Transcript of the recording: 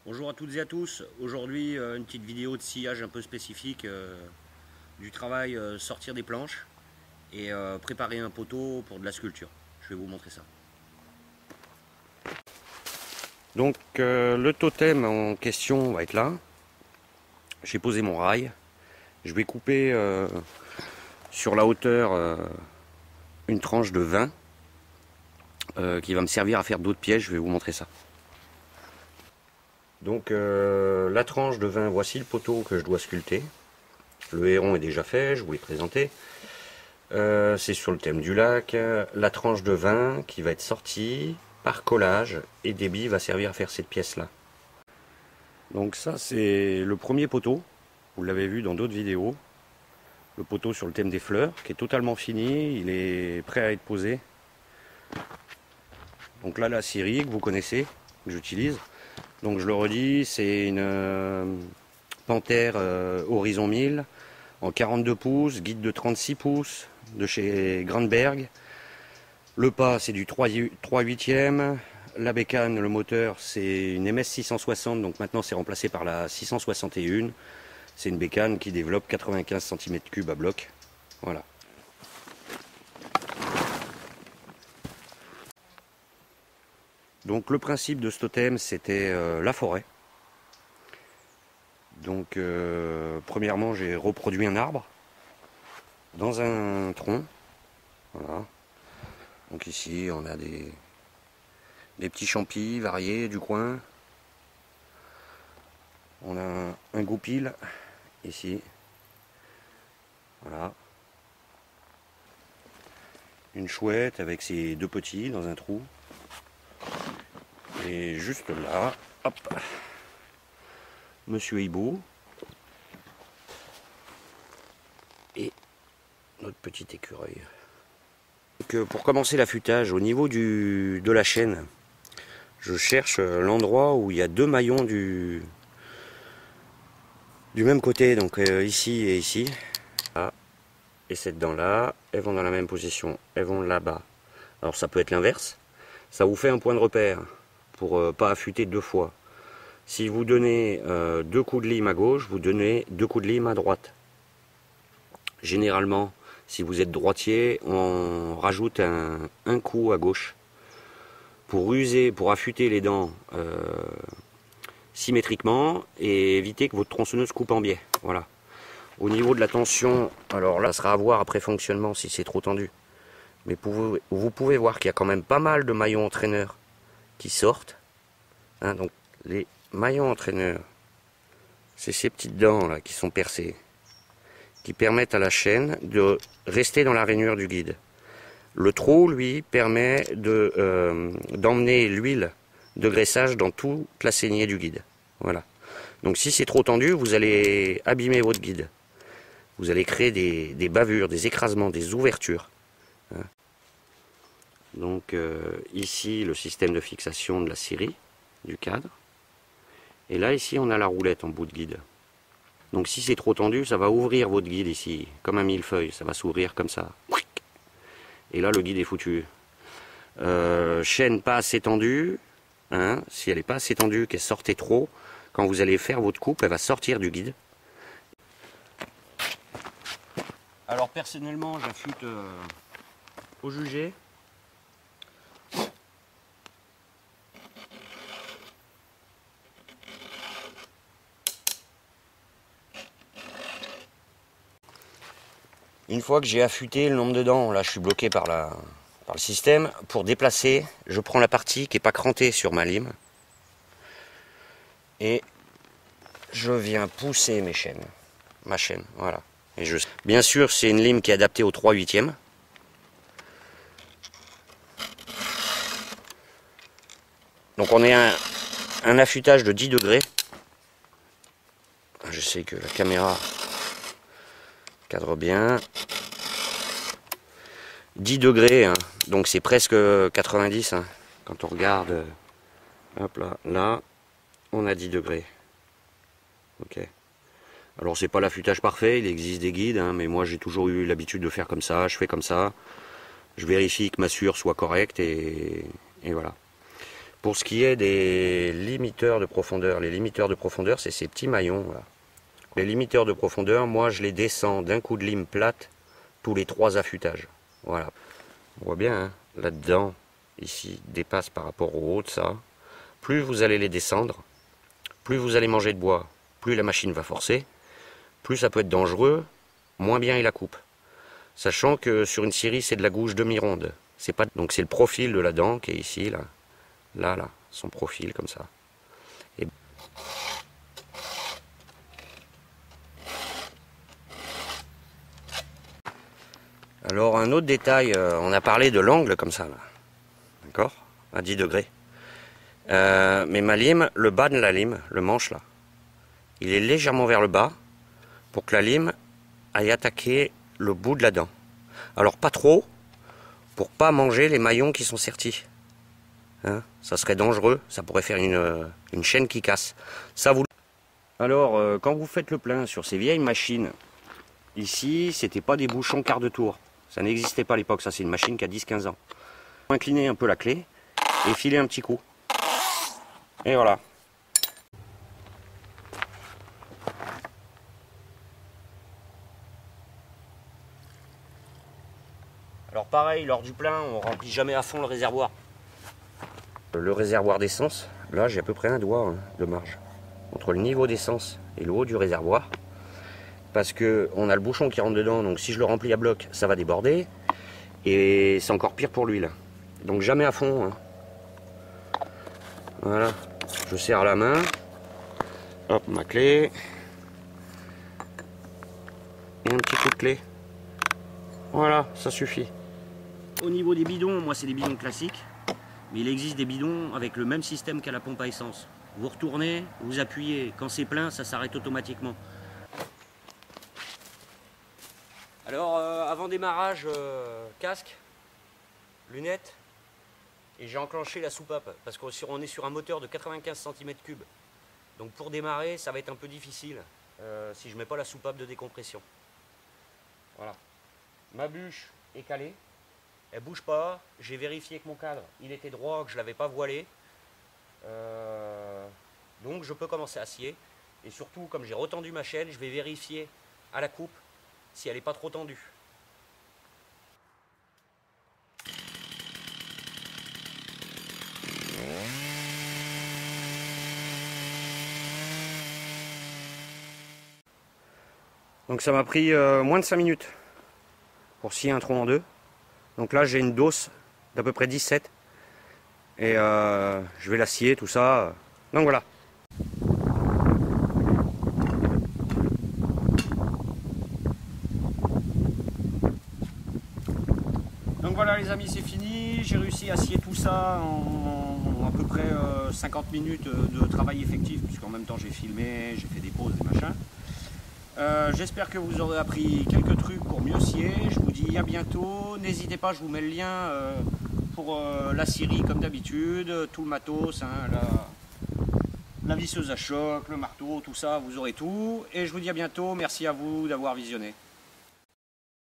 Bonjour à toutes et à tous. Aujourd'hui, une petite vidéo de sciage un peu spécifique du travail sortir des planches et préparer un poteau pour de la sculpture. Je vais vous montrer ça. Donc le totem en question va être là. J'ai posé mon rail. Je vais couper sur la hauteur une tranche de 20 qui va me servir à faire d'autres pièges. Je vais vous montrer ça. Donc la tranche de 20, voici le poteau que je dois sculpter. Le héron est déjà fait, je vous l'ai présenté. C'est sur le thème du lac. La tranche de 20 qui va être sortie par collage et débit va servir à faire cette pièce là. Donc ça c'est le premier poteau, vous l'avez vu dans d'autres vidéos. Le poteau sur le thème des fleurs qui est totalement fini, il est prêt à être posé. Donc là la scierie que vous connaissez, que j'utilise. Donc je le redis, c'est une Panthère Horizon 1000 en 42 pouces, guide de 36 pouces de chez Grandberg. Le pas c'est du 3/8e. La bécane, le moteur, c'est une MS 660, donc maintenant c'est remplacé par la 661. C'est une bécane qui développe 95 cm3 à bloc. Voilà. Donc le principe de ce totem, c'était la forêt. Donc premièrement, j'ai reproduit un arbre dans un tronc. Voilà. Donc ici, on a des petits champis variés du coin. On a un goupil ici. Voilà. Une chouette avec ses deux petits dans un trou. Et juste là, hop, Monsieur Hibou et notre petit écureuil. Donc, pour commencer l'affûtage, au niveau de la chaîne, je cherche l'endroit où il y a deux maillons du même côté, donc ici et ici. Là, et cette dent là, elles vont dans la même position, elles vont là-bas. Alors ça peut être l'inverse, ça vous fait un point de repère pour pas affûter deux fois. Si vous donnez deux coups de lime à gauche, vous donnez deux coups de lime à droite. Généralement, si vous êtes droitier, on rajoute un coup à gauche pour user, pour affûter les dents symétriquement et éviter que votre tronçonneuse coupe en biais. Voilà. Au niveau de la tension, alors là, ça sera à voir après fonctionnement si c'est trop tendu. Mais vous pouvez voir qu'il y a quand même pas mal de maillons entraîneurs qui sortent. Hein, donc les maillons entraîneurs, c'est ces petites dents là qui sont percées, qui permettent à la chaîne de rester dans la rainure du guide. Le trou, lui, permet d'emmener l'huile de graissage dans toute la saignée du guide. Voilà. Donc si c'est trop tendu, vous allez abîmer votre guide. Vous allez créer des bavures, des écrasements, des ouvertures. Hein. Donc ici, le système de fixation de la scierie, du cadre. Et là, ici, on a la roulette en bout de guide. Donc si c'est trop tendu, ça va ouvrir votre guide ici, comme un millefeuille. Ça va s'ouvrir comme ça. Et là, le guide est foutu. Chaîne pas assez tendue. Hein, si elle n'est pas assez tendue, qu'elle sortait trop, quand vous allez faire votre coupe, elle va sortir du guide. Alors personnellement, j'affûte au jugé. Une fois que j'ai affûté le nombre de dents, là je suis bloqué par le système. Pour déplacer, je prends la partie qui n'est pas crantée sur ma lime. Et je viens pousser ma chaîne, voilà. Et bien sûr, c'est une lime qui est adaptée au 3/8e. Donc on est à un affûtage de 10 degrés. Je sais que la caméra cadre bien. 10 degrés, hein. Donc c'est presque 90. Hein. Quand on regarde, hop là, on a 10 degrés. Ok. Alors c'est pas l'affûtage parfait, il existe des guides, hein, mais moi j'ai toujours eu l'habitude de faire comme ça, je fais comme ça. Je vérifie que ma suture soit correcte et voilà. Pour ce qui est des limiteurs de profondeur, les limiteurs de profondeur, c'est ces petits maillons là. Les limiteurs de profondeur, moi je les descends d'un coup de lime plate tous les 3 affûtages. Voilà. On voit bien, hein, là-dedans, ici, dépasse par rapport au haut de ça. Plus vous allez les descendre, plus vous allez manger de bois, plus la machine va forcer, plus ça peut être dangereux, moins bien il la coupe. Sachant que sur une scierie, c'est de la gouge demi-ronde. Donc c'est le profil de la dent qui est ici, là. Là, son profil comme ça. Et alors un autre détail, on a parlé de l'angle comme ça, là. D'accord, à 10 degrés. Mais ma lime, le bas de la lime, le manche là, il est légèrement vers le bas pour que la lime aille attaquer le bout de la dent. Alors pas trop, pour pas manger les maillons qui sont sertis. Hein, ça serait dangereux, ça pourrait faire une chaîne qui casse. Ça vous... Alors quand vous faites le plein sur ces vieilles machines, ici c'était pas des bouchons quart de tour. Ça n'existait pas à l'époque, ça c'est une machine qui a 10-15 ans. Incliner un peu la clé et filer un petit coup. Et voilà. Alors pareil, lors du plein, on remplit jamais à fond le réservoir. Le réservoir d'essence, là j'ai à peu près un doigt de marge entre le niveau d'essence et le haut du réservoir. Parce que on a le bouchon qui rentre dedans, donc si je le remplis à bloc, ça va déborder. Et c'est encore pire pour l'huile. Donc jamais à fond. Hein. Voilà. Je serre la main. Hop, ma clé. Et un petit coup de clé. Voilà, ça suffit. Au niveau des bidons, moi c'est des bidons classiques. Mais il existe des bidons avec le même système qu'à la pompe à essence. Vous retournez, vous appuyez. Quand c'est plein, ça s'arrête automatiquement. Alors, avant démarrage, casque, lunettes, et j'ai enclenché la soupape, parce qu'on est sur un moteur de 95 cm3. Donc pour démarrer, ça va être un peu difficile, si je ne mets pas la soupape de décompression. Voilà. Ma bûche est calée, elle bouge pas, j'ai vérifié que mon cadre, il était droit, que je ne l'avais pas voilé. Donc je peux commencer à scier, et surtout, comme j'ai retendu ma chaîne, je vais vérifier à la coupe si elle n'est pas trop tendue. Donc ça m'a pris moins de 5 minutes pour scier un tronc en deux. Donc là j'ai une dose d'à peu près 17 et je vais la scier tout ça. Donc voilà. Donc voilà les amis, c'est fini, j'ai réussi à scier tout ça en à peu près 50 minutes de travail effectif, puisqu'en même temps j'ai filmé, j'ai fait des pauses et machin. J'espère que vous aurez appris quelques trucs pour mieux scier, je vous dis à bientôt, n'hésitez pas, je vous mets le lien pour la scierie comme d'habitude, tout le matos, hein, la visseuse à choc, le marteau, tout ça, vous aurez tout, et je vous dis à bientôt, merci à vous d'avoir visionné.